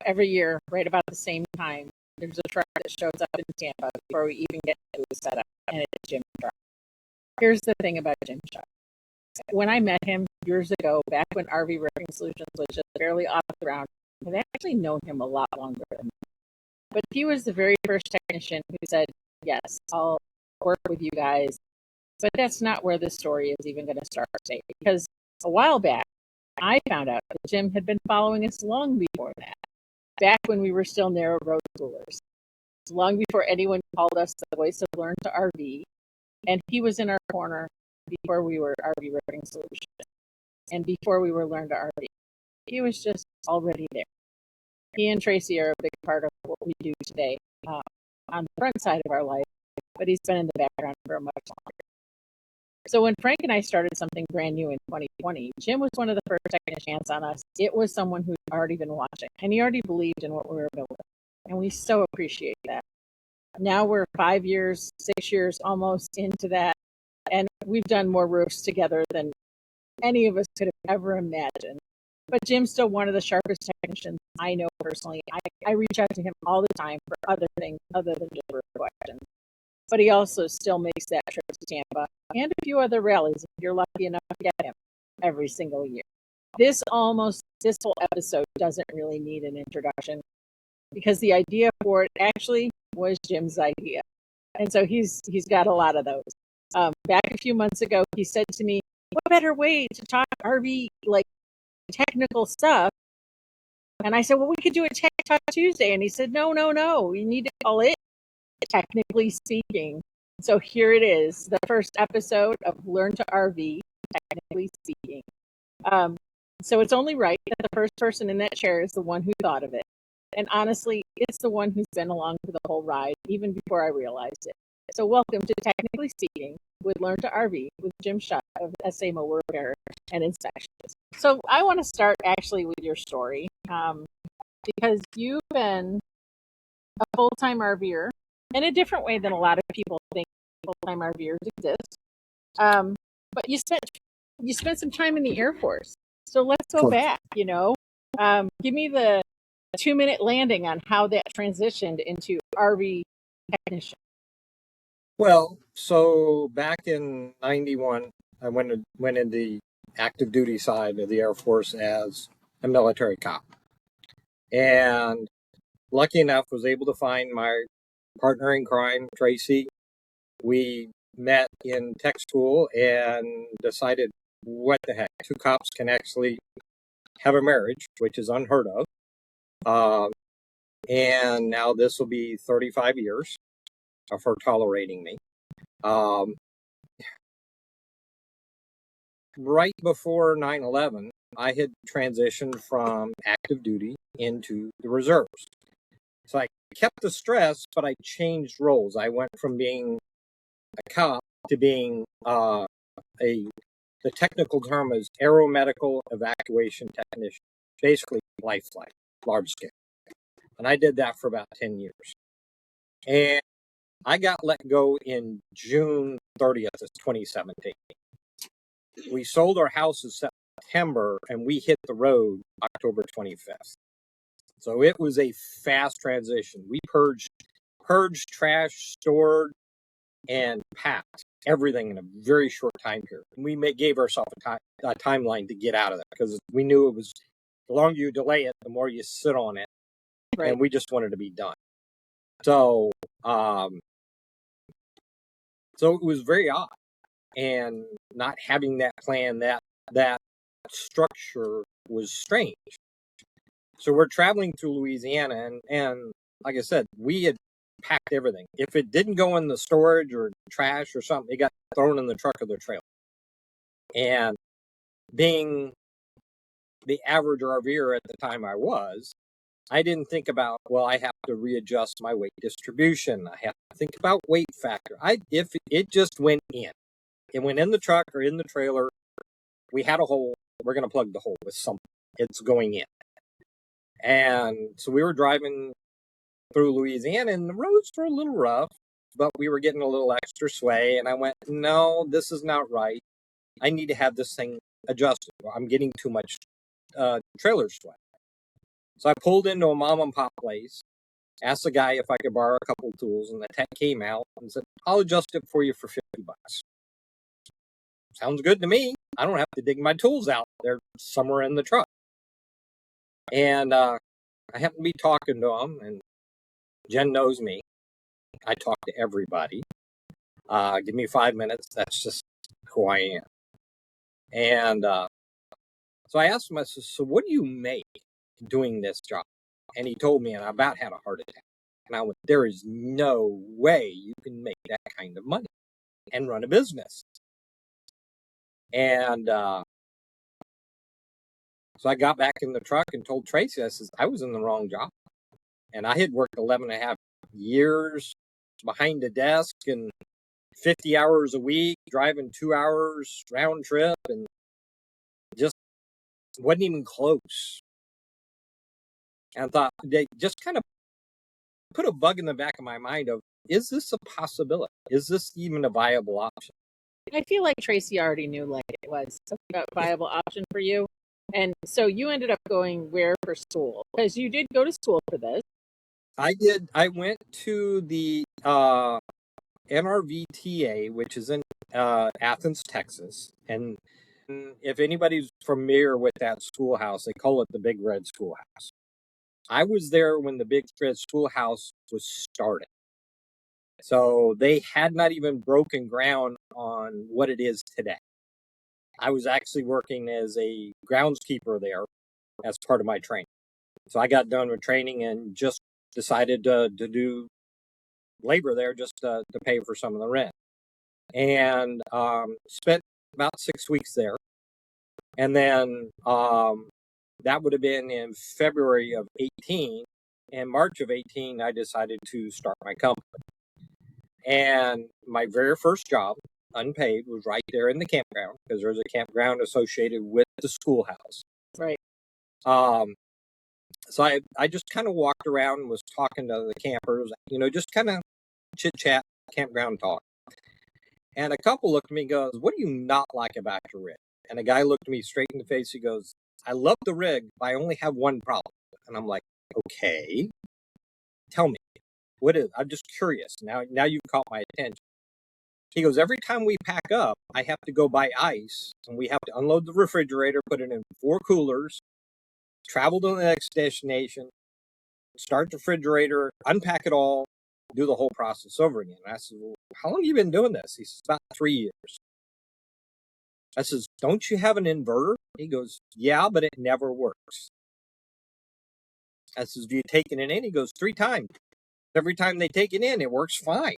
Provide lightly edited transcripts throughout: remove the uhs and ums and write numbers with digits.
every year, right about the same time, there's a truck that shows up in Tampa before we even get to the setup, and it's Jim's truck. Here's the thing about Jim Shutt. When I met him years ago, back when RV Ripping Solutions was just barely off the ground, I've actually known him a lot longer than that. But he was the very first technician who said, yes, I'll work with you guys. But that's not where this story is even going to start today. Because a while back, I found out that Jim had been following us long before that, back when we were still narrow road schoolers, long before anyone called us the voice of Learn to RV. And he was in our corner before we were RV Ripping Solutions and before we were Learn to RV. He was just already there. He and Tracy are a big part of what we do today on the front side of our life, but he's been in the background for much longer. So when Frank and I started something brand new in 2020, Jim was one of the first technicians on us. It was someone who'd already been watching, and he already believed in what we were building. And we so appreciate that. Now we're 5 years, 6 years almost into that, and we've done more roofs together than any of us could have ever imagined. But Jim's still one of the sharpest technicians I know personally. I reach out to him all the time for other things other than just roof questions. But he also still makes that trip to Tampa and a few other rallies if you're lucky enough to get him every single year. This whole episode doesn't really need an introduction because the idea for it actually was Jim's idea. And so he's got a lot of those. Back a few months ago, he said to me, what better way to talk RV, like technical stuff? And I said, well, we could do a Tech Talk Tuesday. And he said, no, we need to call it Technically Speaking. So here it is, the first episode of Learn to RV, Technically Speaking. So it's only right that the first person in that chair is the one who thought of it. And honestly, it's the one who's been along for the whole ride, even before I realized it. So welcome to Technically Speaking with Learn to RV with Jim Shutt of SA Mobile Repair and Inspections. So I want to start actually with your story because you've been a full-time RVer in a different way than a lot of people think full-time RVers exist. But you spent some time in the Air Force. So let's go back, give me the 2-minute landing on how that transitioned into RV technician. Well, so back in 91, I went in the active duty side of the Air Force as a military cop. And lucky enough, was able to find my partner in crime, Tracy. We met in tech school and decided, what the heck, 2 cops can actually have a marriage, which is unheard of. And now this will be 35 years of her tolerating me. Right before 9/11, I had transitioned from active duty into the reserves. So I kept the stress, but I changed roles. I went from being a cop to being the technical term is aeromedical evacuation technician, basically lifeline, large scale. And I did that for about 10 years. And I got let go in June 30th of 2017. We sold our house in September, and we hit the road October 25th. So it was a fast transition. We purged, trash, stored, and packed everything in a very short time period. And we gave ourselves a timeline to get out of that because we knew it was, the longer you delay it, the more you sit on it. Right. And we just wanted to be done. So, so it was very odd. And not having that plan, that structure was strange. So we're traveling through Louisiana, and like I said, we had packed everything. If it didn't go in the storage or trash or something, it got thrown in the truck of the trailer. And being the average RVer at the time I didn't think about, well, I have to readjust my weight distribution. I have to think about weight factor. If it just went in. It went in the truck or in the trailer. We had a hole. We're going to plug the hole with something. It's going in. And so we were driving through Louisiana, and the roads were a little rough, but we were getting a little extra sway. And I went, no, this is not right. I need to have this thing adjusted. I'm getting too much trailer sway. So I pulled into a mom and pop place, asked the guy if I could borrow a couple of tools, and the tech came out and said, "I'll adjust it for you for $50." Sounds good to me. I don't have to dig my tools out. They're somewhere in the truck. And I happened to be talking to him, and Jen knows me. I talk to everybody. Give me 5 minutes. That's just who I am. And so I asked him, I said, "So what do you make doing this job?" And he told me, and I about had a heart attack. And I went, "There is no way you can make that kind of money and run a business." And so I got back in the truck and told Tracy, I says, I was in the wrong job. And I had worked 11 and a half years behind a desk and 50 hours a week, driving 2 hours round trip, and just wasn't even close. And I thought, they just kind of put a bug in the back of my mind of, is this a possibility? Is this even a viable option? I feel like Tracy already knew like it was a viable option for you. And so you ended up going where for school? Because you did go to school for this. I did. I went to the NRVTA, which is in Athens, Texas. And if anybody's familiar with that schoolhouse, they call it the Big Red Schoolhouse. I was there when the Big Red Schoolhouse was started. So they had not even broken ground on what it is today. I was actually working as a groundskeeper there as part of my training. So I got done with training and just decided to do labor there just to pay for some of the rent. And spent about 6 weeks there. And then that would have been in February of 18. In March of 18, I decided to start my company. And my very first job, unpaid, was right there in the campground, because there's a campground associated with the schoolhouse. Right. So I just kind of walked around and was talking to the campers, just kind of chit chat, campground talk. And a couple looked at me and goes, "What do you not like about your rig?" And a guy looked at me straight in the face. He goes, "I love the rig, but I only have one problem." And I'm like, "Okay, tell me, what is it? I'm just curious. Now you've caught my attention." He goes, "Every time we pack up, I have to go buy ice, and we have to unload the refrigerator, put it in 4 coolers, travel to the next destination, start the refrigerator, unpack it all, do the whole process over again." And I said, "Well, how long have you been doing this?" He says, "About 3 years." I says, "Don't you have an inverter?" He goes, "Yeah, but it never works." I says, "Do you take it in?" He goes, 3 times. Every time they take it in, it works fine.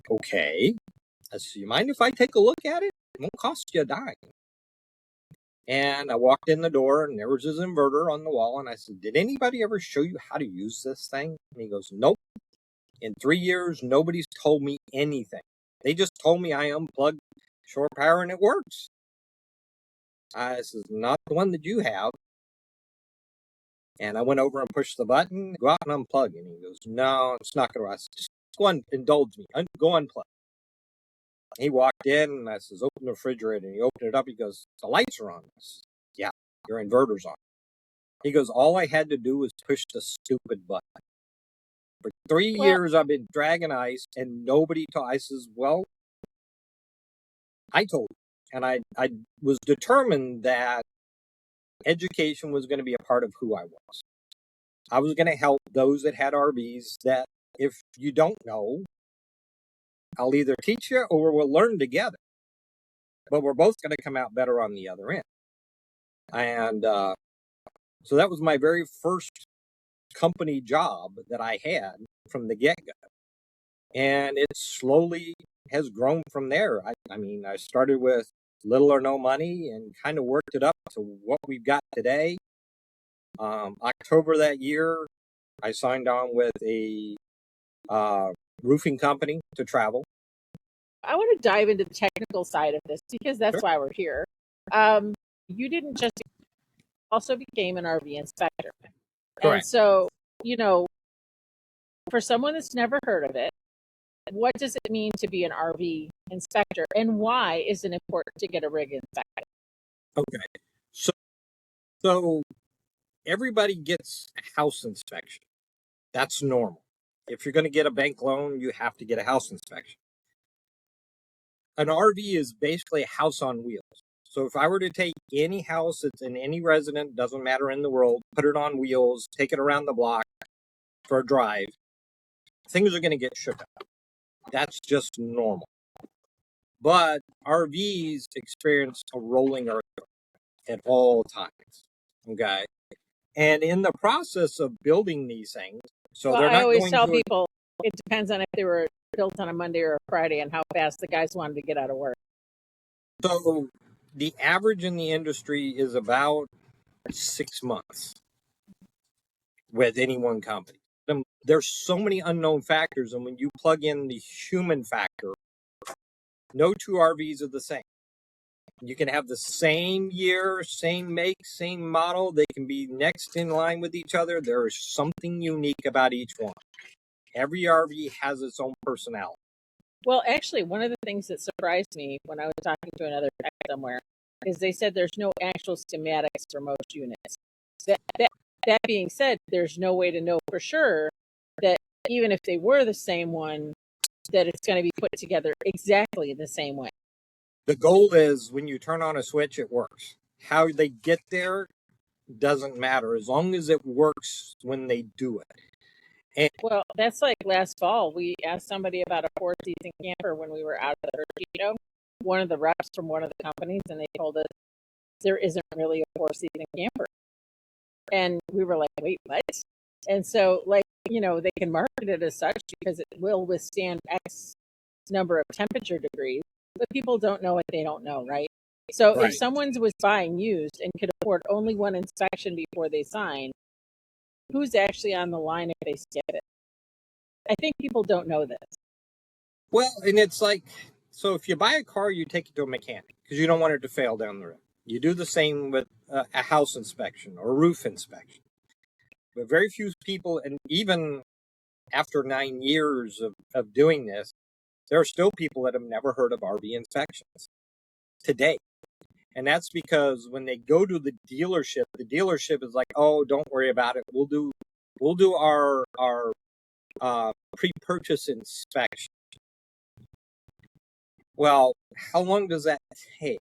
Okay. I said, "You mind if I take a look at it? It won't cost you a dime." And I walked in the door, and there was his inverter on the wall. And I said, "Did anybody ever show you how to use this thing?" And he goes, "Nope. In 3 years, nobody's told me anything. They just told me I unplugged shore power and it works." I says, "Not the one that you have." And I went over and pushed the button, "Go out and unplug." And he goes, "No, it's not going to rust. Just go on, indulge me. Go unplug." He walked in, and I says, "Open the refrigerator." And he opened it up. He goes, "The lights are on." I says, "Yeah, your inverter's on." He goes, "All I had to do was push the stupid button. For 3 Well, years, I've been dragging ice, and nobody told." I says, "Well, I told you." And I was determined that education was going to be a part of who I was. I was going to help those that had RVs, that if you don't know, I'll either teach you or we'll learn together. But we're both going to come out better on the other end. And so that was my very first company job that I had from the get-go. And it slowly has grown from there. I mean, I started with little or no money and kind of worked it up to what we've got today. October that year, I signed on with a roofing company to travel. I want to dive into the technical side of this because that's Sure. why we're here. You didn't just also became an RV inspector. And Correct. so, for someone that's never heard of it, what does it mean to be an RV inspector, and why is it important to get a rig inspected? Okay. So everybody gets a house inspection. That's normal. If you're going to get a bank loan, you have to get a house inspection. An RV is basically a house on wheels. So if I were to take any house that's in any resident, doesn't matter in the world, put it on wheels, take it around the block for a drive, things are going to get shook up. That's just normal. But RVs experience a rolling earthquake at all times. Okay. And in the process of building these things, so Well, they're I not always going tell to. people it depends on if they were built on a Monday or a Friday and how fast the guys wanted to get out of work. So the average in the industry is about 6 months with any one company. There's so many unknown factors, and when you plug in the human factor, no two RVs are the same. You can have the same year, same make, same model. They can be next in line with each other. There is something unique about each one. Every RV has its own personality. Well, actually, one of the things that surprised me when I was talking to another tech somewhere is they said there's no actual schematics for most units. That being said, there's no way to know for sure that even if they were the same one, that it's going to be put together exactly the same way. The goal is when you turn on a switch, it works. How they get there doesn't matter as long as it works when they do it. And Well, that's like last fall. We asked somebody about a four-season camper when we were out of the Hershey, one of the reps from one of the companies, and they told us there isn't really a four-season camper. And we were like, wait, what? And so, they can market it as such because it will withstand X number of temperature degrees, but people don't know what they don't know, right? So if right. someone was buying used and could afford only one inspection before they sign, who's actually on the line if they skip it? I think people don't know this. Well, and it's like, so if you buy a car, you take it to a mechanic because you don't want it to fail down the road. You do the same with a house inspection or roof inspection. But very few people, and even after 9 years of doing this, there are still people that have never heard of RV inspections today. And that's because when they go to the dealership is like, oh, don't worry about it. We'll do our pre-purchase inspection. Well, how long does that take?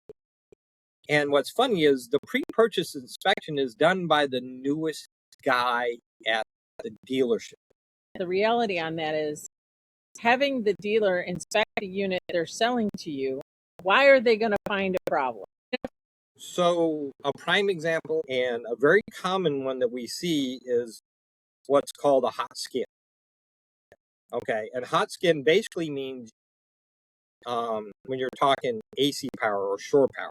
And what's funny is the pre-purchase inspection is done by the newest guy at the dealership. The reality on that is having the dealer inspect the unit they're selling to you. Why are they going to find a problem? So a prime example and a very common one that we see is what's called a hot skin. Okay, and hot skin basically means when you're talking AC power or shore power.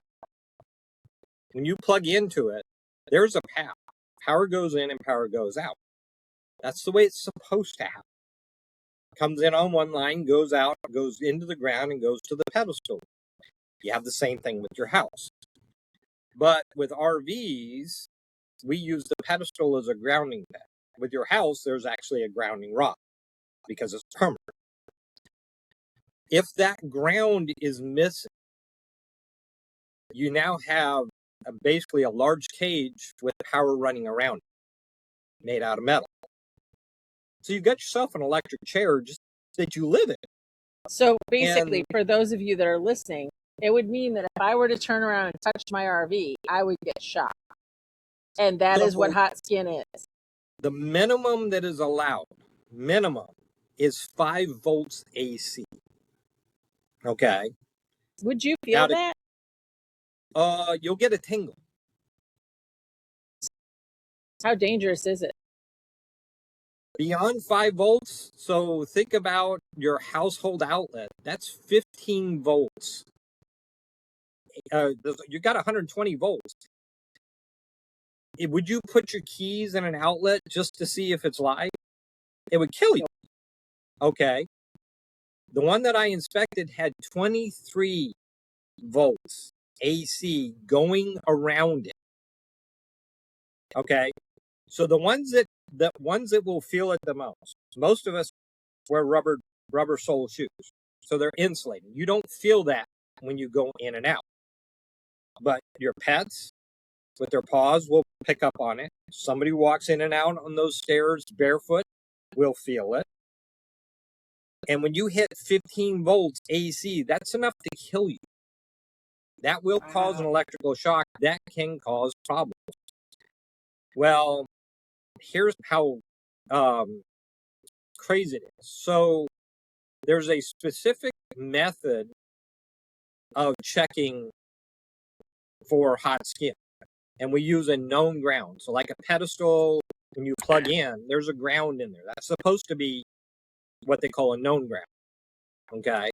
When you plug into it, there's a path. Power goes in and power goes out. That's the way it's supposed to happen. Comes in on one line, goes out, goes into the ground, and goes to the pedestal. You have the same thing with your house. But with RVs, we use the pedestal as a grounding pad. With your house, there's actually a grounding rod because it's permanent. If that ground is missing, you now have basically a large cage with power running around it, made out of metal. So you've got yourself an electric chair just that you live in. So basically, for those of you that are listening, it would mean that if I were to turn around and touch my RV, I would get shocked. And that is what hot skin is. The minimum that is allowed, is 5 volts AC. Okay. Would you feel that? You'll get a tingle. How dangerous is it? Beyond 5 volts, so think about your household outlet. That's 15 volts. You got 120 volts. Would you put your keys in an outlet just to see if it's live? It would kill you. Okay. The one that I inspected had 23 volts AC going around it. Okay. So the ones that will feel it the most of us wear rubber sole shoes. So they're insulated. You don't feel that when you go in and out. But your pets, with their paws will pick up on it. Somebody walks in and out on those stairs barefoot will feel it. And when you hit 15 volts AC, that's enough to kill you. That will cause an electrical shock. That can cause problems. Well, here's how crazy it is. So there's a specific method of checking for hot skin. And we use a known ground. So like a pedestal, when you plug in, there's a ground in there. That's supposed to be what they call a known ground. Okay.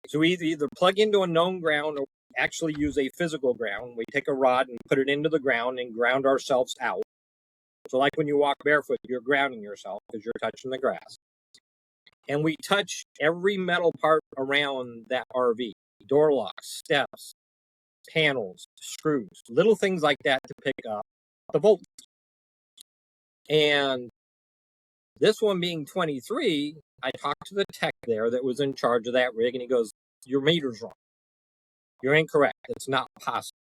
So we either plug into a known ground or actually use a physical ground. We take a rod and put it into the ground and ground ourselves out. So like when you walk barefoot, you're grounding yourself because you're touching the grass. And we touch every metal part around that RV. Door locks, steps, panels, screws, little things like that to pick up the voltage. And this one being 23, I talked to the tech there that was in charge of that rig, and he goes, your meter's wrong. You're incorrect. It's not possible.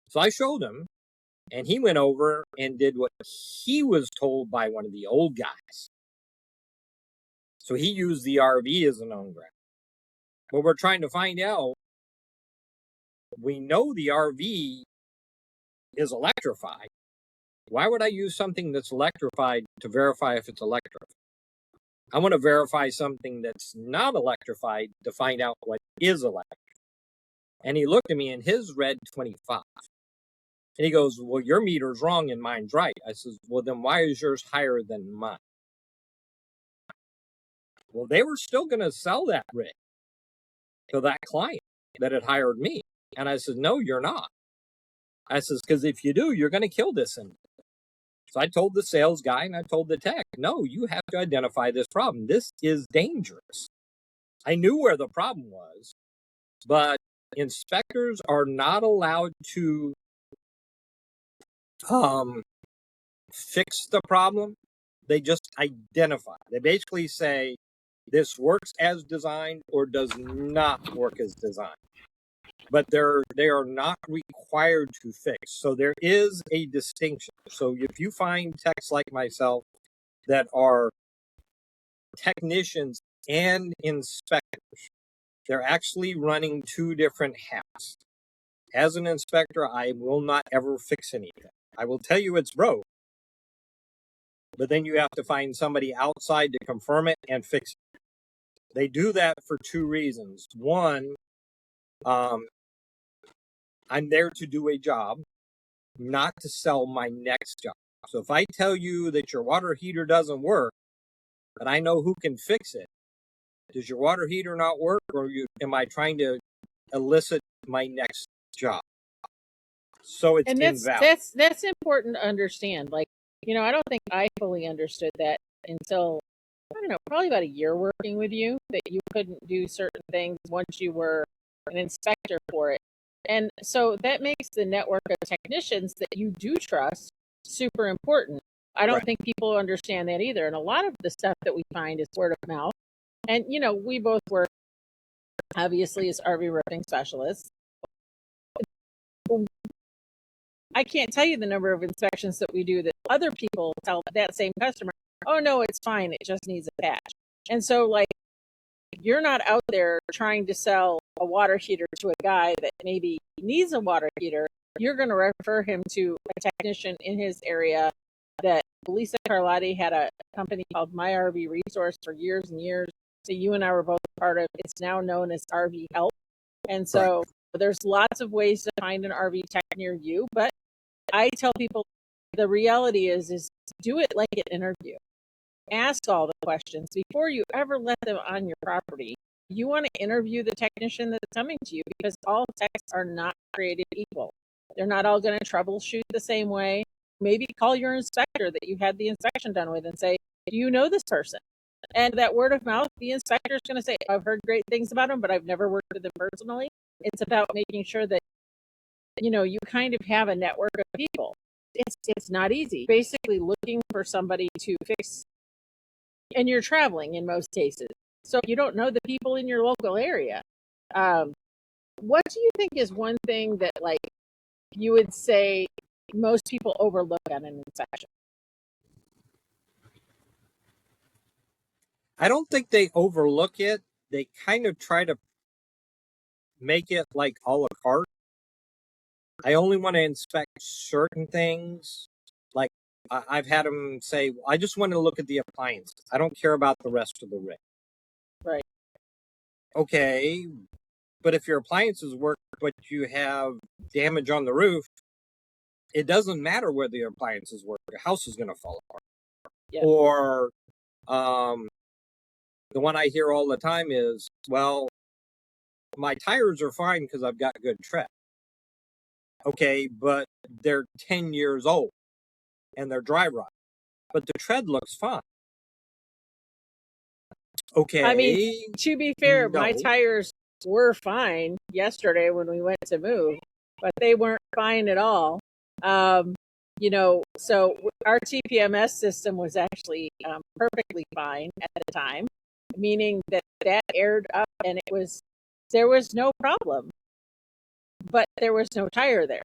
So I showed him, and he went over and did what he was told by one of the old guys. So he used the RV as a known ground. But we're trying to find out, we know the RV is electrified. Why would I use something that's electrified to verify if it's electrified? I want to verify something that's not electrified to find out what is electric. And he looked at me and his read 25. And he goes, well, your meter's wrong and mine's right. I says, well, then why is yours higher than mine? Well, they were still going to sell that rig to that client that had hired me. And I said, no, you're not. I says, because if you do, you're going to kill this thing. So I told the sales guy and I told the tech, no, you have to identify this problem. This is dangerous. I knew where the problem was, but inspectors are not allowed to fix the problem. They just identify. They basically say this works as designed or does not work as designed. But they are not required to fix. So there is a distinction. So if you find techs like myself that are technicians and inspectors, they're actually running two different hats. As an inspector, I will not ever fix anything. I will tell you it's broke, but then you have to find somebody outside to confirm it and fix it. They do that for two reasons. One, I'm there to do a job, not to sell my next job. So if I tell you that your water heater doesn't work, but I know who can fix it, does your water heater not work, or am I trying to elicit my next job? So it's invalid. That's important to understand. Like, I don't think I fully understood that until, I don't know, probably about a year working with you, that you couldn't do certain things once you were an inspector for it. And so that makes the network of technicians that you do trust super important. I don't think people understand that either. And a lot of the stuff that we find is word of mouth. And, we both work, obviously, as RV roofing specialists. I can't tell you the number of inspections that we do that other people tell that same customer, oh, no, it's fine. It just needs a patch. And so, like, you're not out there trying to sell a water heater to a guy that maybe needs a water heater. You're going to refer him to a technician in his area that Lisa Carlotti had a company called My RV Resource for years and years that you and I were both part of. It's now known as RV Help. And so there's lots of ways to find an RV tech near you. But I tell people the reality is do it like an interview. Ask all the questions before you ever let them on your property. You want to interview the technician that's coming to you, because all techs are not created equal. They're not all going to troubleshoot the same way. Maybe call your inspector that you had the inspection done with and say, do you know this person? And that word of mouth, the inspector is going to say, I've heard great things about them, but I've never worked with them personally. It's about making sure that, you kind of have a network of people. It's not easy. Basically looking for somebody to fix, and you're traveling in most cases. So you don't know the people in your local area. What do you think is one thing that, like, you would say most people overlook on an inspection? I don't think they overlook it. They kind of try to make it like a la carte. I only want to inspect certain things. Like I've had them say, I just want to look at the appliances. I don't care about the rest of the rig. Right. Okay, but if your appliances work, but you have damage on the roof, it doesn't matter where the appliances work. Your house is going to fall apart. Yeah. Or the one I hear all the time is, well, my tires are fine because I've got good tread. Okay, but they're 10 years old and they're dry rot, but the tread looks fine. Okay. I mean, to be fair, no. my tires were fine yesterday when we went to move, but they weren't fine at all. So our TPMS system was actually perfectly fine at the time, meaning that aired up and there was no problem, but there was no tire there.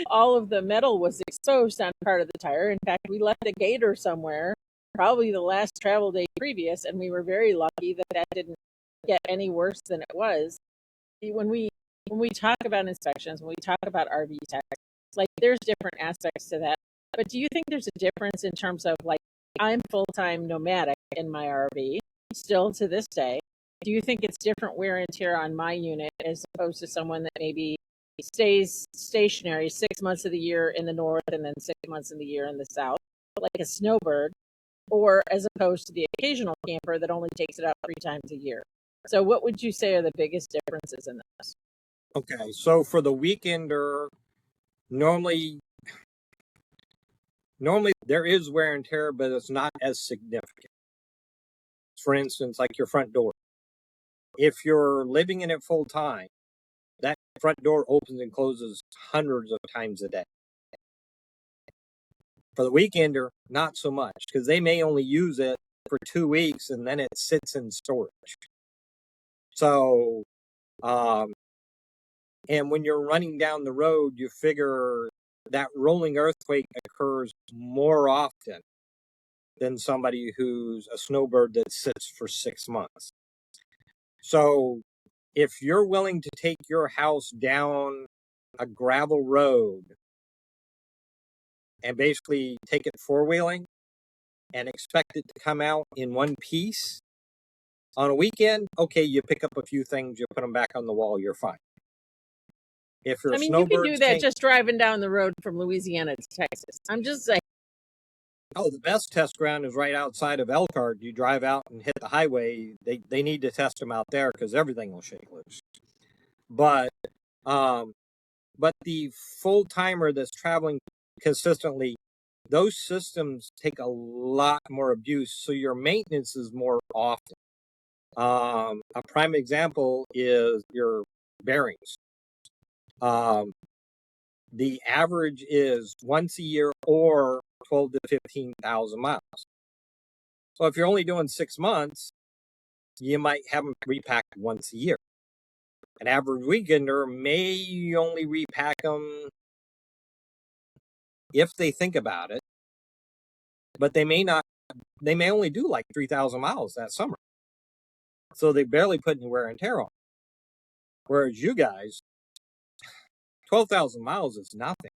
All of the metal was exposed on part of the tire. In fact, we left a gator somewhere, probably the last travel day previous, and we were very lucky that didn't get any worse than it was. When we talk about inspections, when we talk about RV techs, like there's different aspects to that. But do you think there's a difference in terms of like I'm full-time nomadic in my RV still to this day? Do you think it's different wear and tear on my unit as opposed to someone that maybe stays stationary 6 months of the year in the north and then 6 months of the year in the south, like a snowbird, or as opposed to the occasional camper that only takes it out 3 times a year? So, what would you say are the biggest differences in this? Okay, so for the weekender, normally there is wear and tear, but it's not as significant. For instance, like your front door. If you're living in it full time, that front door opens and closes hundreds of times a day. For the weekender, not so much, because they may only use it for 2 weeks and then it sits in storage. So, and when you're running down the road, you figure that rolling earthquake occurs more often than somebody who's a snowbird that sits for 6 months. So if you're willing to take your house down a gravel road and basically take it four-wheeling and expect it to come out in one piece on a weekend, okay, you pick up a few things, you put them back on the wall, you're fine. If you're I mean, you can do snowbirds, that just driving down the road from Louisiana to Texas. I'm just saying. oh, the best test ground is right outside of Elkhart. You drive out and hit the highway. They need to test them out there because everything will shake loose. But the full timer that's traveling consistently, those systems take a lot more abuse, so your maintenance is more often. A prime example is your bearings. The average is once a year or 12 to 15,000 miles. So if you're only doing 6 months, you might have them repacked once a year. An average weekender may only repack them if they think about it, but they may not. They may only do like 3,000 miles that summer, so they barely put any wear and tear on. Whereas you guys, 12,000 miles is nothing.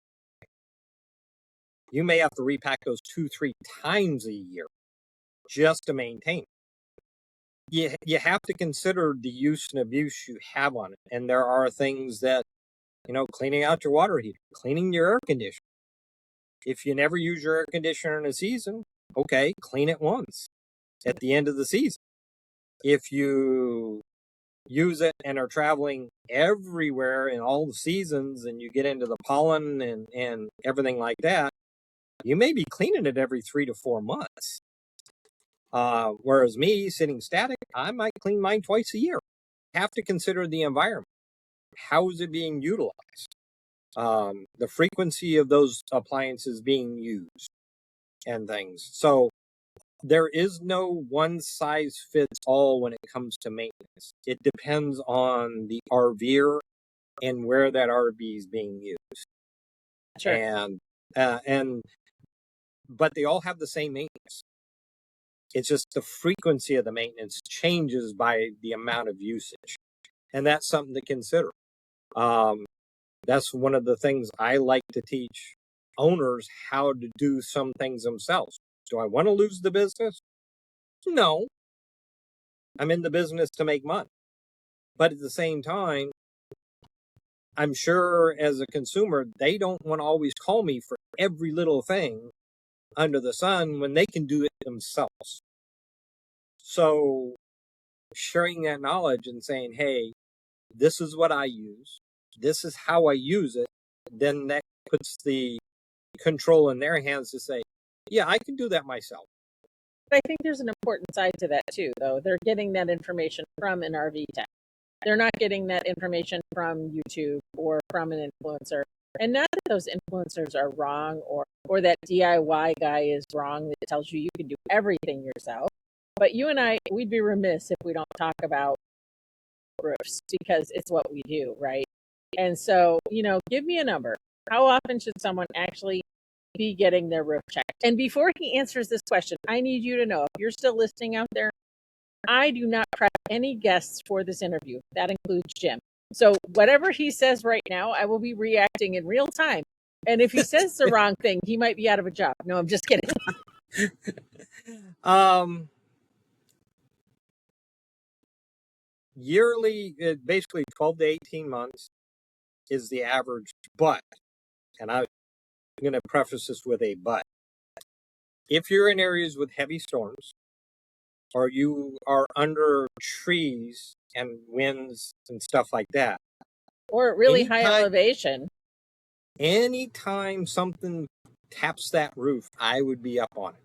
You may have to repack those 2-3 times a year just to maintain it. You have to consider the use and abuse you have on it, and there are things that, cleaning out your water heater, cleaning your air conditioner. If you never use your air conditioner in a season, okay, clean it once at the end of the season. If you use it and are traveling everywhere in all the seasons and you get into the pollen and everything like that, you may be cleaning it every 3 to 4 months. Whereas me, sitting static, I might clean mine twice a year. Have to consider the environment. How is it being utilized? The frequency of those appliances being used and things. So there is no one size fits all when it comes to maintenance. It depends on the RVer and where that RV is being used. Sure. And but they all have the same maintenance. It's just the frequency of the maintenance changes by the amount of usage, and that's something to consider. That's one of the things I like to teach owners, how to do some things themselves. Do I want to lose the business? No. I'm in the business to make money. But at the same time, I'm sure as a consumer, they don't want to always call me for every little thing under the sun when they can do it themselves. So sharing that knowledge and saying, hey, this is what I use, this is how I use it, then that puts the control in their hands to say, yeah, I can do that myself. But I think there's an important side to that too, though. They're getting that information from an RV tech. They're not getting that information from YouTube or from an influencer. And not that those influencers are wrong or that DIY guy is wrong that tells you can do everything yourself. But you and I, we'd be remiss if we don't talk about roofs because it's what we do, right? And so, give me a number. How often should someone actually be getting their roof checked? And before he answers this question, I need you to know, if you're still listening out there, I do not prep any guests for this interview. That includes Jim. So whatever he says right now, I will be reacting in real time. And if he says the wrong thing, he might be out of a job. No, I'm just kidding. Yearly, basically 12 to 18 months is the average, but, and I'm going to preface this with a but, if you're in areas with heavy storms, or you are under trees and winds and stuff like that, or really high elevation, anytime something taps that roof, I would be up on it.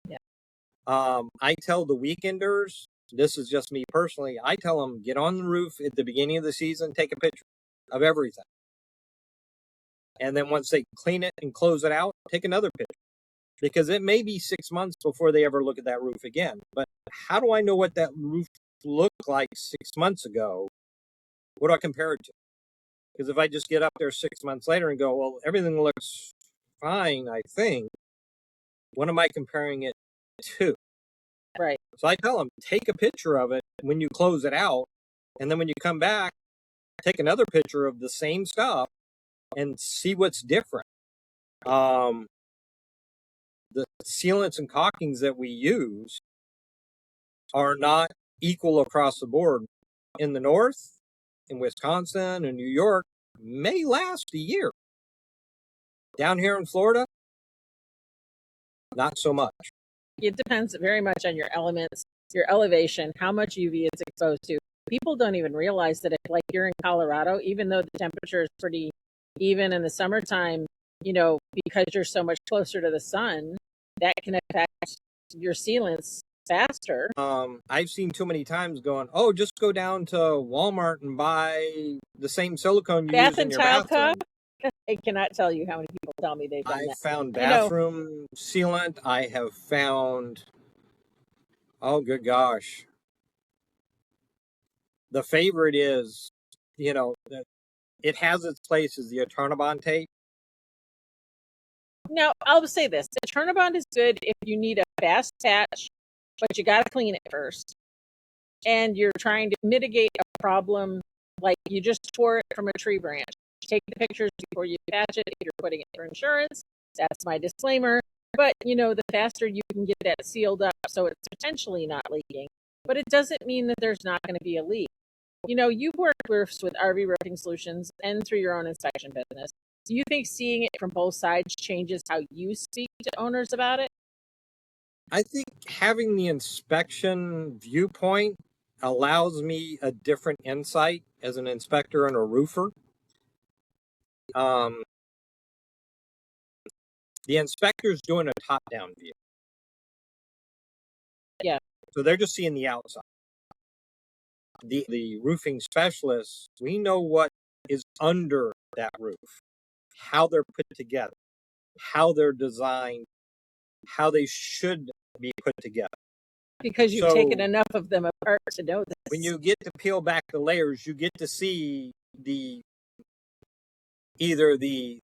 Yeah. I tell the weekenders, this is just me personally, I tell them, get on the roof at the beginning of the season, take a picture of everything. And then once they clean it and close it out, take another picture. Because it may be 6 months before they ever look at that roof again. But how do I know what that roof looked like 6 months ago? What do I compare it to? Because if I just get up there 6 months later and go, well, everything looks fine, I think, what am I comparing it to? Right. So I tell them, take a picture of it when you close it out. And then when you come back, take another picture of the same stuff and see what's different. The sealants and caulkings that we use are not equal across the board. In the north, in Wisconsin and New York, may last a year. Down here in Florida, not so much. It depends very much on your elements, your elevation, how much UV it's exposed to. People don't even realize that if, like, you're in Colorado, even though the temperature is pretty even in the summertime, because you're so much closer to the sun, that can affect your sealants faster. I've seen too many times going, oh, just go down to Walmart and buy the same silicone you use in your bathroom. I cannot tell you how many people tell me they've done that. I found bathroom sealant. I have found, oh, good gosh. The favorite is, it has its place as the Eternabond tape. Now, I'll say this. The Eternabond is good if you need a fast patch, but you got to clean it first. And you're trying to mitigate a problem, like you just tore it from a tree branch. Take the pictures before you patch it if you're putting it for insurance. That's my disclaimer. But, the faster you can get that sealed up so it's potentially not leaking. But it doesn't mean that there's not going to be a leak. You've worked roofs with RV Roofing Solutions and through your own inspection business. Do you think seeing it from both sides changes how you speak to owners about it? I think having the inspection viewpoint allows me a different insight as an inspector and a roofer. The inspector's doing a top-down view. Yeah. So they're just seeing the outside. The roofing specialists, we know what is under that roof, how they're put together, how they're designed, how they should be put together. Because you've taken enough of them apart to know this. When you get to peel back the layers, you get to see the either the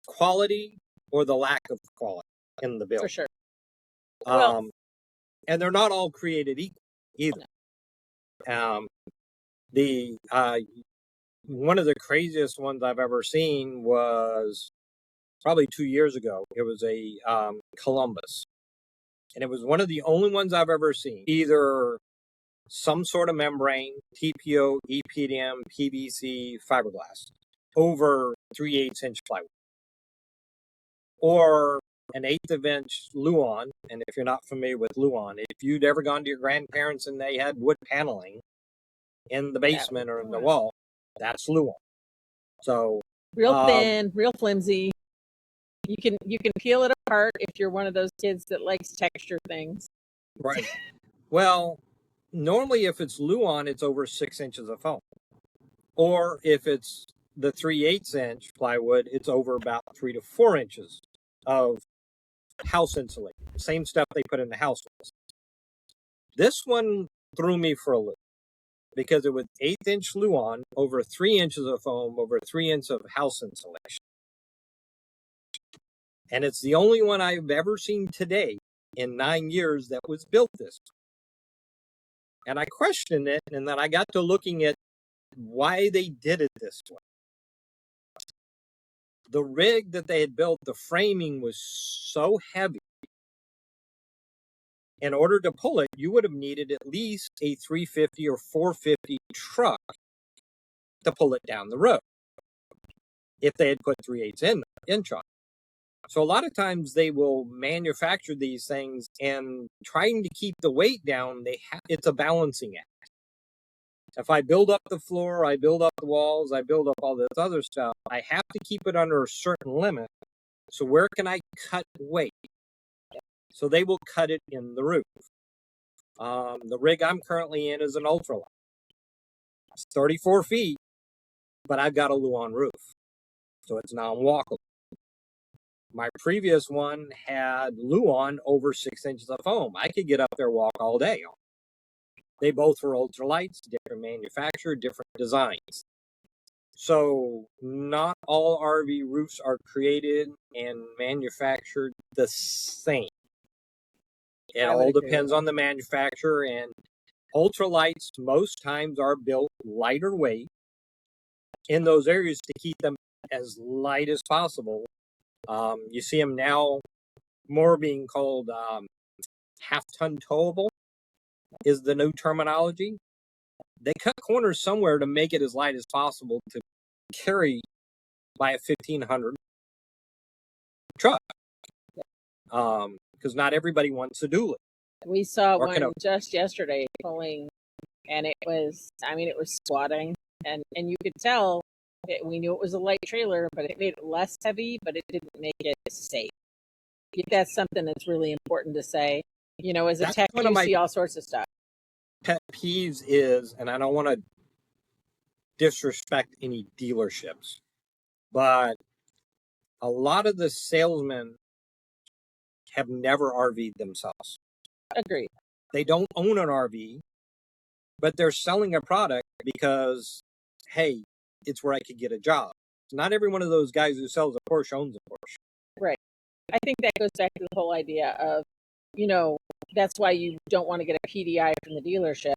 quality or the lack of quality in the build. For sure. Well, And they're not all created equal either. The one of the craziest ones I've ever seen was probably 2 years ago. It was a Columbus, and it was one of the only ones I've ever seen. Either some sort of membrane, TPO, EPDM, PVC, fiberglass, over 3/8 inch plywood, or an 1/8 of inch Luan. And if you're not familiar with Luan, if you'd ever gone to your grandparents and they had wood paneling in the basement or in the wall, that's Luan. So real thin, real flimsy. You can peel it apart if you're one of those kids that likes texture things. Right. Well, normally if it's Luan, it's over 6 inches of foam. Or if it's the 3/8 inch plywood, it's over about 3 to 4 inches of house insulation. Same stuff they put in the house. This one threw me for a loop because it was 1/8 inch Luan, over 3 inches of foam, over 3 inches of house insulation. And it's the only one I've ever seen today in 9 years that was built this way. And I questioned it, and then I got to looking at why they did it this way. The rig that they had built, the framing was so heavy. In order to pull it, you would have needed at least a 350 or 450 truck to pull it down the road if they had put 3/8 inch on it. So a lot of times they will manufacture these things, and trying to keep the weight down, it's a balancing act. If I build up the floor, I build up the walls, I build up all this other stuff, I have to keep it under a certain limit. So where can I cut weight? So they will cut it in the roof. The rig I'm currently in is an ultralight. It's 34 feet, but I've got a Luan roof, so it's non-walkable. My previous one had Luan over 6 inches of foam. I could get up there, walk all day. They both were ultralights, different manufacturer, different designs. So not all RV roofs are created and manufactured the same. It all depends on the manufacturer, and ultralights most times are built lighter weight in those areas to keep them as light as possible. You see them now more being called half-ton towable is the new terminology. They cut corners somewhere to make it as light as possible to carry by a 1,500 truck. Because not everybody wants a dually. We saw one just yesterday pulling, and it was squatting, and you could tell we knew it was a light trailer, but it made it less heavy, but it didn't make it safe. That's something that's really important to say. As a tech, you see all sorts of stuff. Pet peeves is, and I don't want to disrespect any dealerships, but a lot of the salesmen have never RV'd themselves. Agreed. They don't own an RV, but they're selling a product because, hey, it's where I could get a job. Not every one of those guys who sells a Porsche owns a Porsche. Right. I think that goes back to the whole idea of, that's why you don't want to get a PDI from the dealership.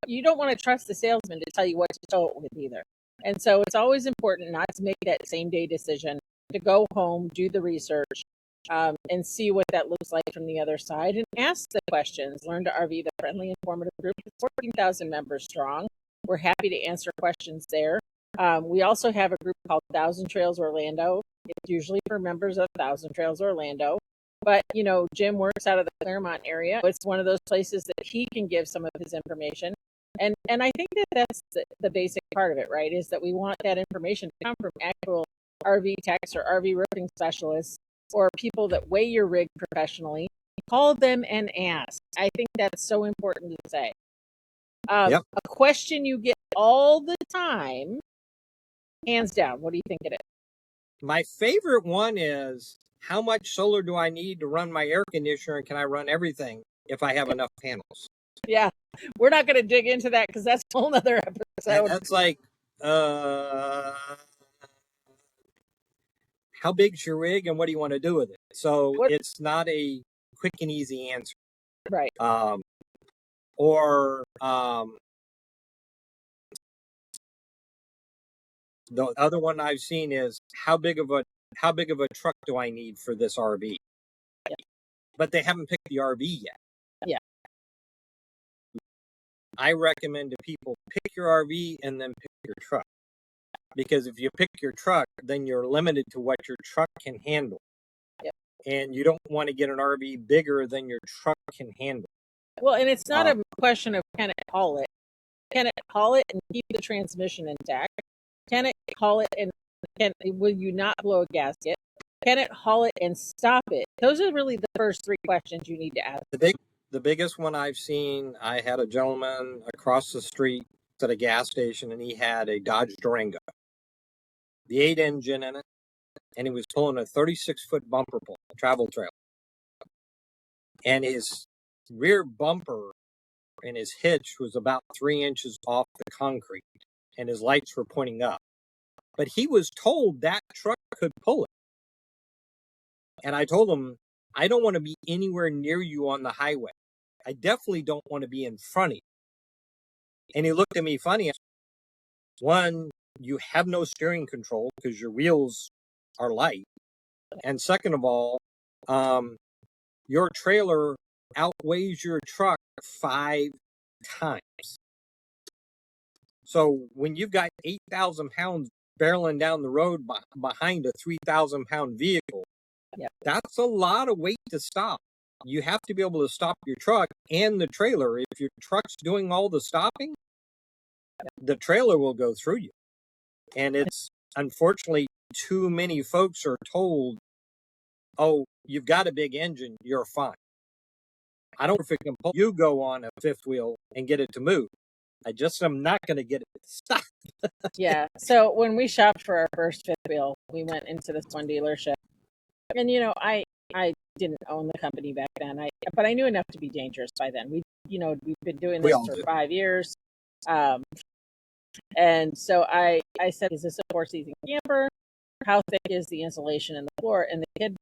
You don't want to trust the salesman to tell you what to tow it with either. And so it's always important not to make that same day decision, to go home, do the research, and see what that looks like from the other side, and ask the questions. Learn to RV, the friendly, informative group. It's 14,000 members strong. We're happy to answer questions there. We also have a group called Thousand Trails Orlando. It's usually for members of Thousand Trails Orlando. But, Jim works out of the Claremont area. It's one of those places that he can give some of his information. And I think that that's the basic part of it, right, is that we want that information to come from actual RV techs or RV roofing specialists or people that weigh your rig professionally. Call them and ask. I think that's so important to say. A question you get all the time, hands down, what do you think it is? My favorite one is, how much solar do I need to run my air conditioner, and can I run everything if I have enough panels? Yeah, we're not going to dig into that because that's a whole nother episode. And that's like, uh, how big's your rig and what do you want to do with it? So What? it's not a quick and easy answer. Right. Or the other one I've seen is how big of a truck do I need for this RV? Yeah. But they haven't picked the RV yet. Yeah. I recommend to people pick your RV and then pick your truck. Because if you pick your truck, then you're limited to what your truck can handle. Yep. And you don't want to get an RV bigger than your truck can handle. Well, and it's not a question of can it haul it. Can it haul it and keep the transmission intact? Can it haul it and will you not blow a gasket? Can it haul it and stop it? Those are really the first three questions you need to ask. The biggest one I've seen, I had a gentleman across the street at a gas station, and he had a Dodge Durango, the 8 engine in it, and he was pulling a 36-foot bumper pull, a travel trailer. And his rear bumper and his hitch was about 3 inches off the concrete, and his lights were pointing up. But he was told that truck could pull it. And I told him, I don't want to be anywhere near you on the highway. I definitely don't want to be in front of you. And he looked at me funny. One, you have no steering control because your wheels are light. And second of all, your trailer outweighs your truck 5 times. So when you've got 8,000 pounds barreling down the road behind a 3,000 pound vehicle, that's a lot of weight to stop. You have to be able to stop your truck and the trailer. If your truck's doing all the stopping, the trailer will go through you. And it's unfortunately too many folks are told, oh, you've got a big engine, you're fine. I don't know if it can pull you go on a fifth wheel and get it to move. I just am not going to get it to stop. Yeah. So when we shopped for our first fifth wheel, we went into this one dealership. And I didn't own the company back then. But I knew enough to be dangerous by then. We've been doing this for 5 years. And so I said, is this a 4-season camper? How thick is the insulation in the floor? And the kid,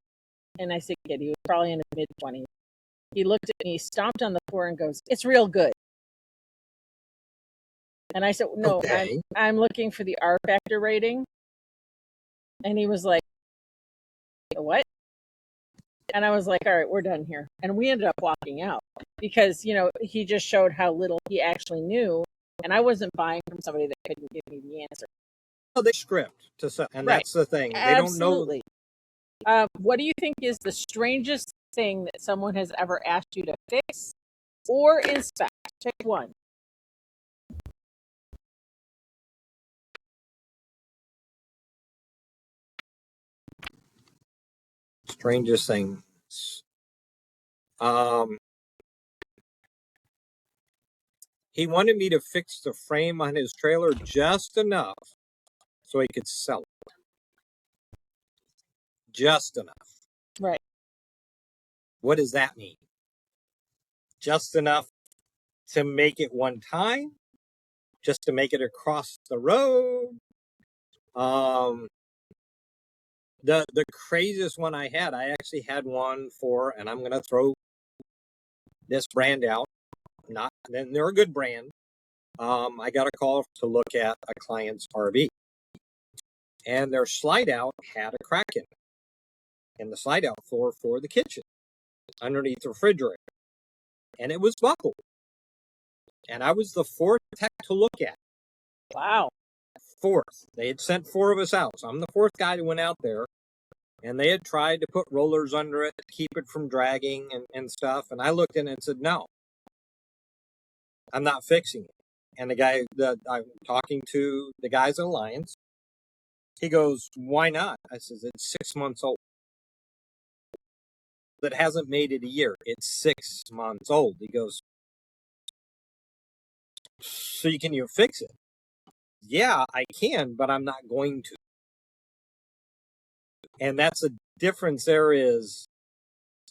and I said, kid, he was probably in his mid-20s. He looked at me, stomped on the floor and goes, it's real good. And I said, no, okay. I'm looking for the R factor rating. And he was like, what? And I was like, all right, we're done here. And we ended up walking out because, he just showed how little he actually knew. And I wasn't buying from somebody that couldn't give me the answer. Well, they script to sell, and that's the thing. They Absolutely. don't know. What do you think is the strangest thing that someone has ever asked you to fix or inspect? Pick one. Strangest thing. He wanted me to fix the frame on his trailer just enough so he could sell it. Just enough. Right. What does that mean? Just enough to make it one time? Just to make it across the road? The craziest one I actually had one for, and I'm going to throw this brand out. They're a good brand. I got a call to look at a client's RV, and their slide out had a crack in it, in the slide out floor for the kitchen, underneath the refrigerator, and it was buckled. And I was the fourth tech to look at it. Wow. Fourth. They had sent 4 of us out, so I'm the fourth guy that went out there. And they had tried to put rollers under it to keep it from dragging and stuff. And I looked in it and said, no, I'm not fixing it. And the guy that I'm talking to, the guys at Alliance, he goes, why not? I says, it's 6 months old. That hasn't made it a year. It's 6 months old. He goes, so can you fix it? Yeah, I can, but I'm not going to. And that's the difference there is,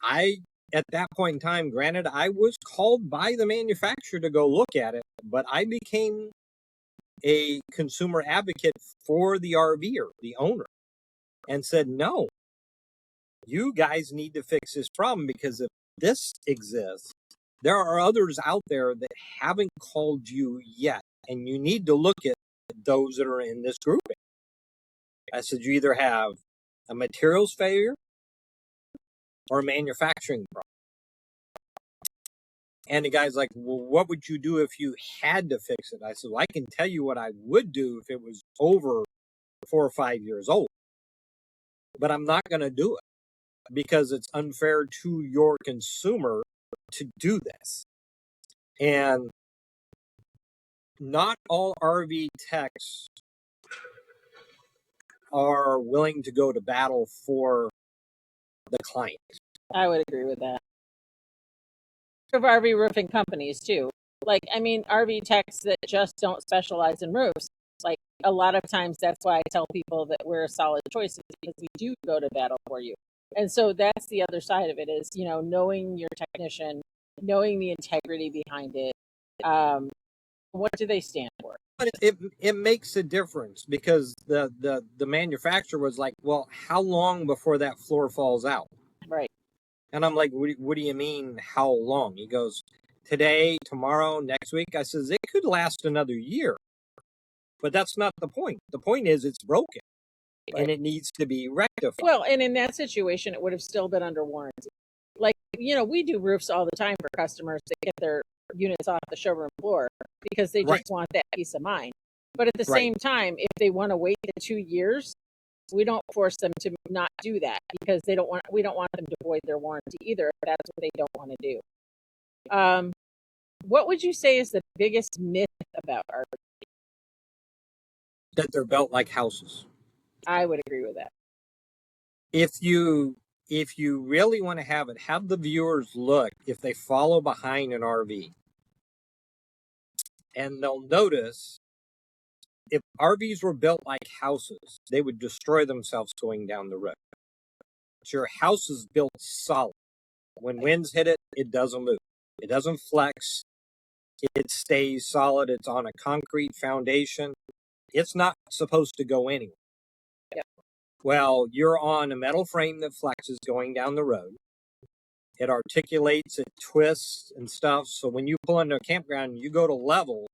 at that point in time, granted, I was called by the manufacturer to go look at it, but I became a consumer advocate for the RVer, the owner, and said, no, you guys need to fix this problem, because if this exists, there are others out there that haven't called you yet, and you need to look at those that are in this grouping. I said, you either have a materials failure or a manufacturing problem. And the guy's like, well, what would you do if you had to fix it? I said, well, I can tell you what I would do if it was over 4 or 5 years old, but I'm not going to do it because it's unfair to your consumer to do this. And not all RV techs are willing to go to battle for the client. I would agree with that. Of RV roofing companies too. Like, I mean, RV techs that just don't specialize in roofs. Like, a lot of times that's why I tell people that we're a solid choice, is because we do go to battle for you. And so that's the other side of it, is, you know, knowing your technician, knowing the integrity behind it. What do they stand for? But it makes a difference, because the manufacturer was like, well, how long before that floor falls out? Right. And I'm like, what do you mean, how long? He goes, today, tomorrow, next week. I says, it could last another year. But that's not the point. The point is it's broken, right, and it needs to be rectified. Well, and in that situation, it would have still been under warranty. Like, you know, we do roofs all the time for customers to get their units off the showroom floor because they just want that peace of mind. But at the same time, if they want to wait the 2 years, we don't force them to not do that, because we don't want them to void their warranty either if that's what they don't want to do. What would you say is the biggest myth about RV? That they're built like houses. I would agree with that. If you really want to have the viewers look, if they follow behind an RV, and they'll notice, if RVs were built like houses, they would destroy themselves going down the road. So your house is built solid. When winds hit it, it doesn't move. It doesn't flex. It stays solid. It's on a concrete foundation. It's not supposed to go anywhere. Yep. Well, you're on a metal frame that flexes going down the road. It articulates, it twists and stuff. So when you pull into a campground and you go to level,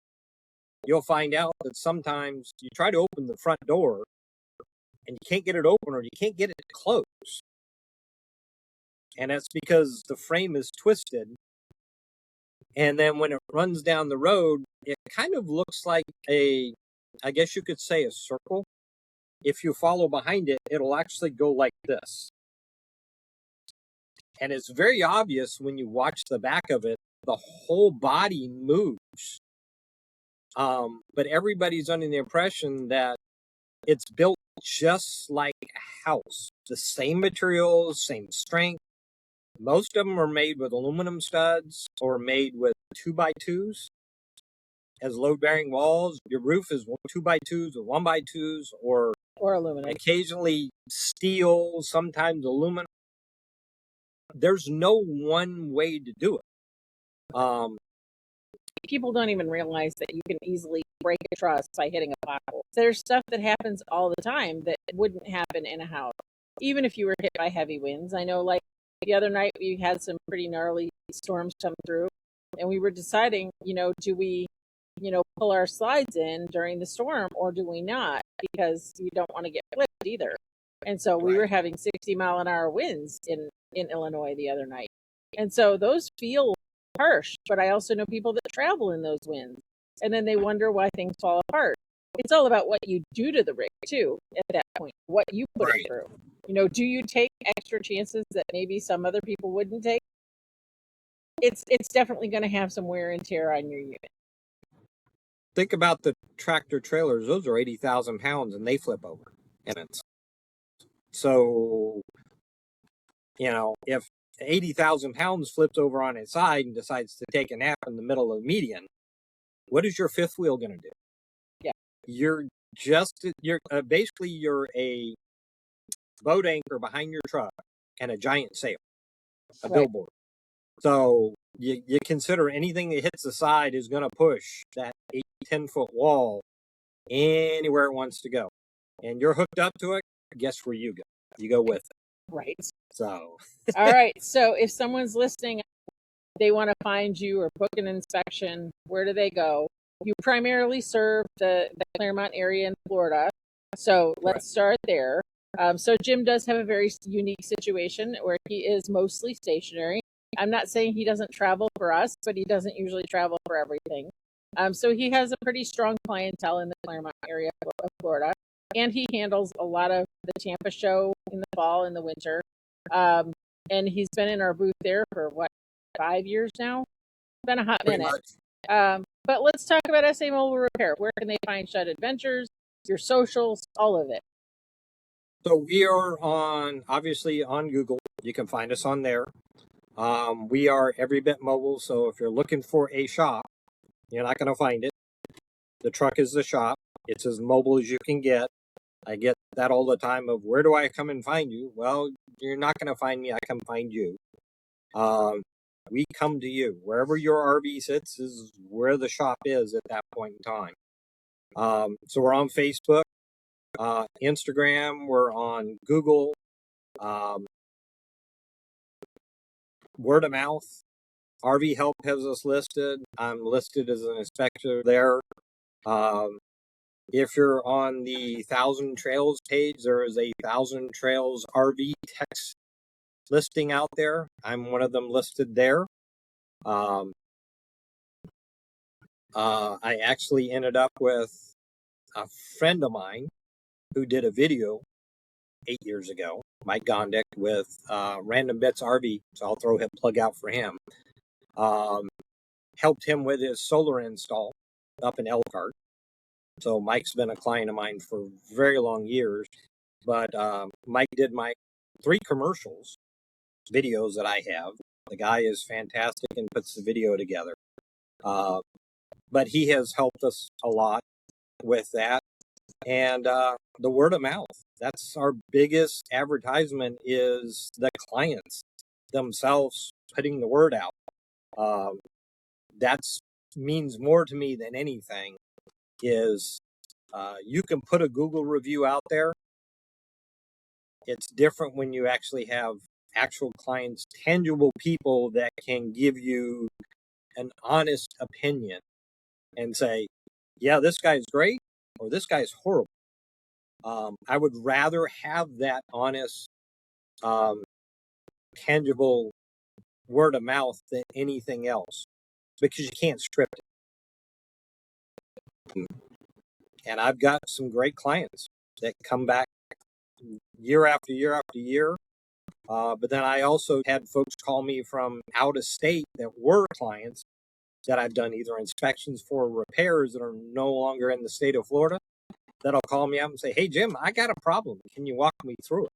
you'll find out that sometimes you try to open the front door and you can't get it open, or you can't get it to close. And that's because the frame is twisted. And then when it runs down the road, it kind of looks like I guess you could say, a circle. If you follow behind it, it'll actually go like this. And it's very obvious when you watch the back of it, the whole body moves. But everybody's under the impression that it's built just like a house. The same materials, same strength. Most of them are made with aluminum studs or made with 2x2s as load-bearing walls. Your roof is 2x2s or 1x2s, or aluminum. Occasionally steel, sometimes aluminum. There's no one way to do it. People don't even realize that you can easily break a truss by hitting a pothole. There's stuff that happens all the time that wouldn't happen in a house, even if you were hit by heavy winds. I know, like, the other night we had some pretty gnarly storms come through, and we were deciding, do we, pull our slides in during the storm, or do we not? Because you don't want to get flipped either. And so we were having 60-mile-an-hour winds in Illinois the other night. And so those feel harsh, but I also know people that travel in those winds, and then they wonder why things fall apart. It's all about what you do to the rig too at that point, what you put it through. Do you take extra chances that maybe some other people wouldn't take? It's definitely going to have some wear and tear on your unit. Think about the tractor trailers. Those are 80,000 pounds and they flip over. So, if 80,000 pounds flips over on its side and decides to take a nap in the middle of the median, what is your fifth wheel going to do? Yeah. You're a boat anchor behind your truck and a giant sail, a billboard. So you consider anything that hits the side is going to push that 8-10 foot wall anywhere it wants to go. And you're hooked up to it, guess where you go? You go with it. Right. So, All right. So if someone's listening, they want to find you or book an inspection, where do they go? You primarily serve the Claremont area in Florida. So let's start there. So Jim does have a very unique situation where he is mostly stationary. I'm not saying he doesn't travel for us, but he doesn't usually travel for everything. So he has a pretty strong clientele in the Claremont area of Florida, and he handles a lot of the Tampa show in the fall and the winter. And he's been in our booth there for what, 5 years now? It's been a hot minute. But let's talk about SA Mobile Repair. Where can they find Shutt Adventures, your socials, all of it? So we are obviously on Google. You can find us on there. We are every bit mobile. So if you're looking for a shop, you're not going to find it. The truck is the shop. It's as mobile as you can get. I get that all the time of where do I come and find you? Well, you're not going to find me. I come find you. We come to you. Wherever your RV sits is where the shop is at that point in time. So we're on Facebook, Instagram, we're on Google, word of mouth. RV Help has us listed. I'm listed as an inspector there. If you're on the Thousand Trails page, there is a Thousand Trails RV text listing out there. I'm one of them listed there. I actually ended up with a friend of mine who did a video 8 years ago, Mike Gondik, with Random Bits RV. So I'll throw a plug out for him. Helped him with his solar install up in Elkhart. So Mike's been a client of mine for very long years. But Mike did my 3 commercials, videos that I have. The guy is fantastic and puts the video together. But he has helped us a lot with that. And the word of mouth. That's our biggest advertisement, is the clients themselves putting the word out. That means more to me than anything. Is you can put a Google review out there. It's different when you actually have actual clients, tangible people that can give you an honest opinion and say, yeah, this guy's great or this guy's horrible. I would rather have that honest, tangible word of mouth than anything else, because you can't script it. And I've got some great clients that come back year after year after year. But then I also had folks call me from out of state that were clients that I've done either inspections for, repairs that are no longer in the state of Florida, that'll call me up and say, hey, Jim, I got a problem. Can you walk me through it?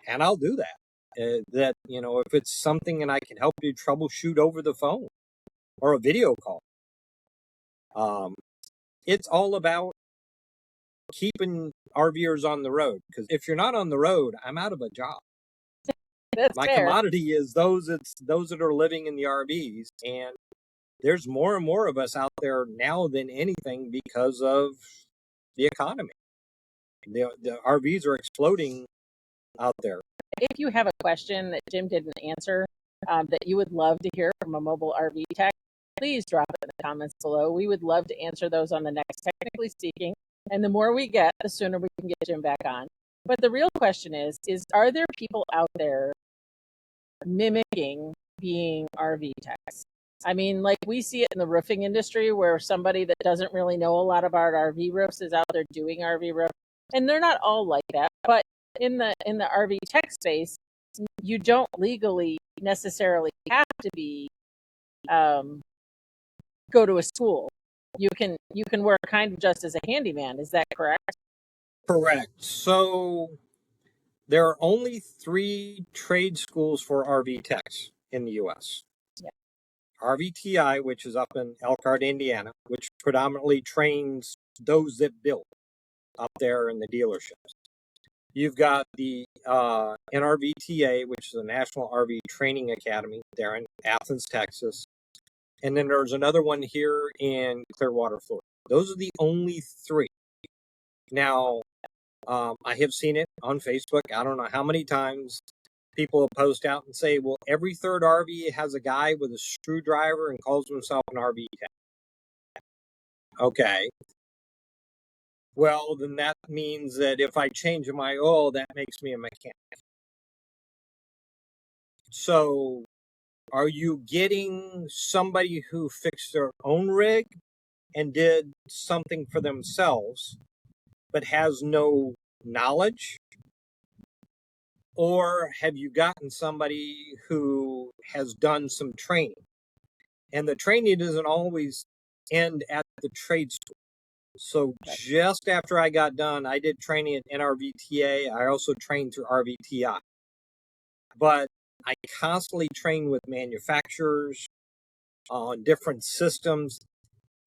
And I'll do that. If it's something and I can help you troubleshoot over the phone or a video call. It's all about keeping RVers on the road, because if you're not on the road, I'm out of a job. That's My fair. commodity is those that are living in the RVs, and there's more and more of us out there now than anything because of the economy. The RVs are exploding out there. If you have a question that Jim didn't answer, that you would love to hear from a mobile RV tech, please drop it in the comments below. We would love to answer those on the next Technically Speaking. And the more we get, the sooner we can get Jim back on. But the real question is are there people out there mimicking being RV techs? I mean, like, we see it in the roofing industry where somebody that doesn't really know a lot about RV roofs is out there doing RV roofs. And they're not all like that, but in the RV tech space, you don't legally necessarily have to be go to a school. You can work kind of just as a handyman. Is that correct? Correct. So there are only 3 trade schools for RV techs in the U.S. Yeah. RVTI, which is up in Elkhart, Indiana, which predominantly trains those that build up there in the dealerships. You've got the NRVTA, which is the National RV Training Academy there in Athens, Texas. And then there's another one here in Clearwater, Florida. Those are the only three. Now, I have seen it on Facebook. I don't know how many times people will post out and say, well, every third RV has a guy with a screwdriver and calls himself an RV tech. Okay. Well, then that means that if I change my oil, that makes me a mechanic. So are you getting somebody who fixed their own rig and did something for themselves, but has no knowledge? Or have you gotten somebody who has done some training? And the training doesn't always end at the trade school. So just after I got done, I did training at NRVTA. I also trained through RVTI. But I constantly train with manufacturers on different systems.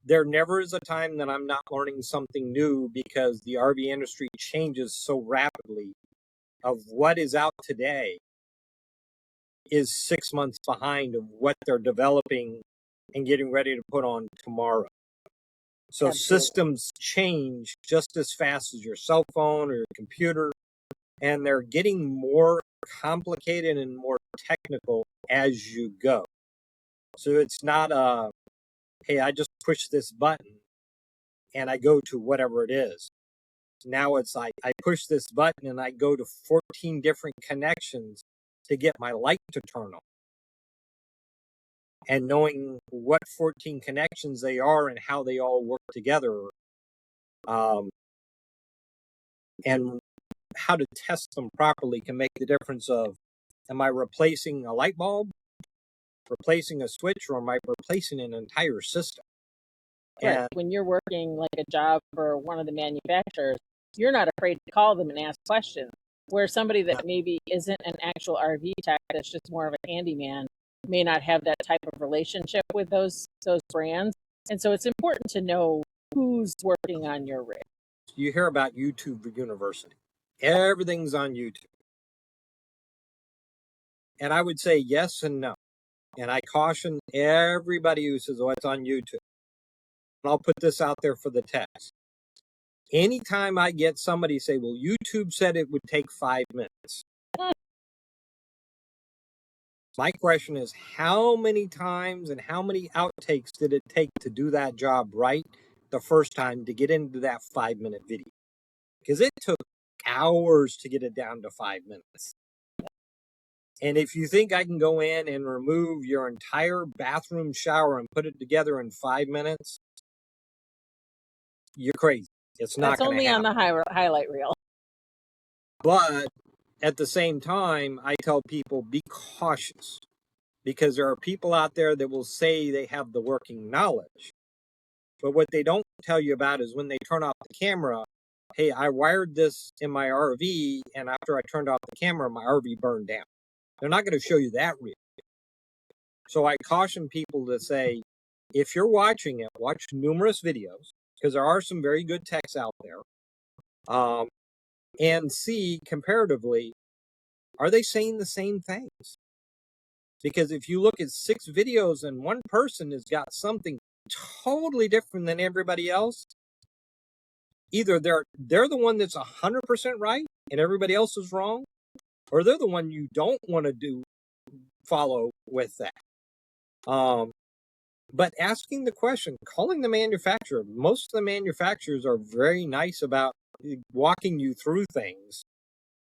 There never is a time that I'm not learning something new because the RV industry changes so rapidly. Of what is out today is 6 months behind of what they're developing and getting ready to put on tomorrow. So Absolutely. systems change just as fast as your cell phone or your computer, and they're getting more complicated and more technical as you go. So it's not hey, I just push this button and I go to whatever it is. Now it's like I push this button and I go to 14 different connections to get my light to turn on. And knowing what 14 connections they are and how they all work together, and how to test them properly can make the difference of, am I replacing a light bulb, replacing a switch, or am I replacing an entire system? Right. And When you're working like a job for one of the manufacturers, you're not afraid to call them and ask questions. Where somebody that maybe isn't an actual RV tech, that's just more of a handyman, may not have that type of relationship with those brands. And so it's important to know who's working on your rig. you hear about YouTube University. Everything's on YouTube. And I would say yes and no. And I caution everybody who says, oh, it's on YouTube. And I'll put this out there for the test. Anytime I get somebody say, well, YouTube said it would take 5 minutes. My question is, how many times and how many outtakes did it take to do that job right the first time to get into that 5-minute video? Because it took hours to get it down to 5 minutes. And if you think I can go in and remove your entire bathroom shower and put it together in 5 minutes, you're crazy. It's not going to happen. That's only on the highlight reel. But at the same time, I tell people, be cautious, because there are people out there that will say they have the working knowledge. But what they don't tell you about is when they turn off the camera, hey, I wired this in my RV, and after I turned off the camera, my RV burned down. They're not going to show you that real. So I caution people to say, if you're watching it, watch numerous videos, because there are some very good techs out there, and see comparatively, are they saying the same things? Because if you look at 6 videos and one person has got something totally different than everybody else, either they're the one that's 100% right and everybody else is wrong, or they're the one you don't want to follow with that. But asking the question, calling the manufacturer, most of the manufacturers are very nice about walking you through things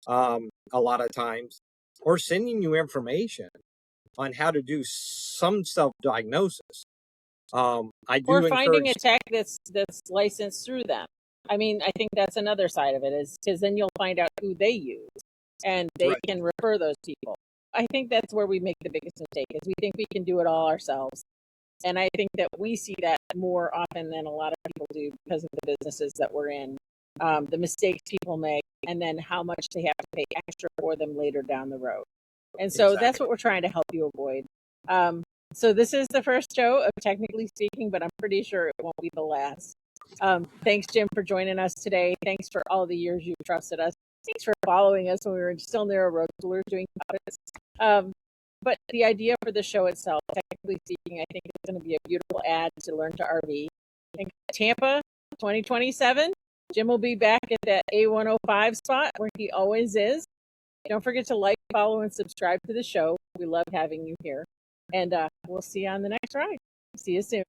a lot of times, or sending you information on how to do some self-diagnosis. I do Or finding encourage a tech that's licensed through them. I mean, I think that's another side of it, is because then you'll find out who they use and they Right. can refer those people. I think that's where we make the biggest mistake, is we think we can do it all ourselves. And I think that we see that more often than a lot of people do because of the businesses that we're in, the mistakes people make, and then how much they have to pay extra for them later down the road. And so that's Exactly. what we're trying to help you avoid. So this is the first show of Technically Speaking, but I'm pretty sure it won't be the last. Thanks, Jim, for joining us today. Thanks for all the years you've trusted us. Thanks for following us when we were still near a road school doing puppets. But the idea for the show itself, Technically Speaking, I think it's going to be a beautiful add to Learn to RV. And Tampa 2027, Jim will be back at that A105 spot where he always is. Don't forget to like, follow, and subscribe to the show. We love having you here. And we'll see you on the next ride. See you soon.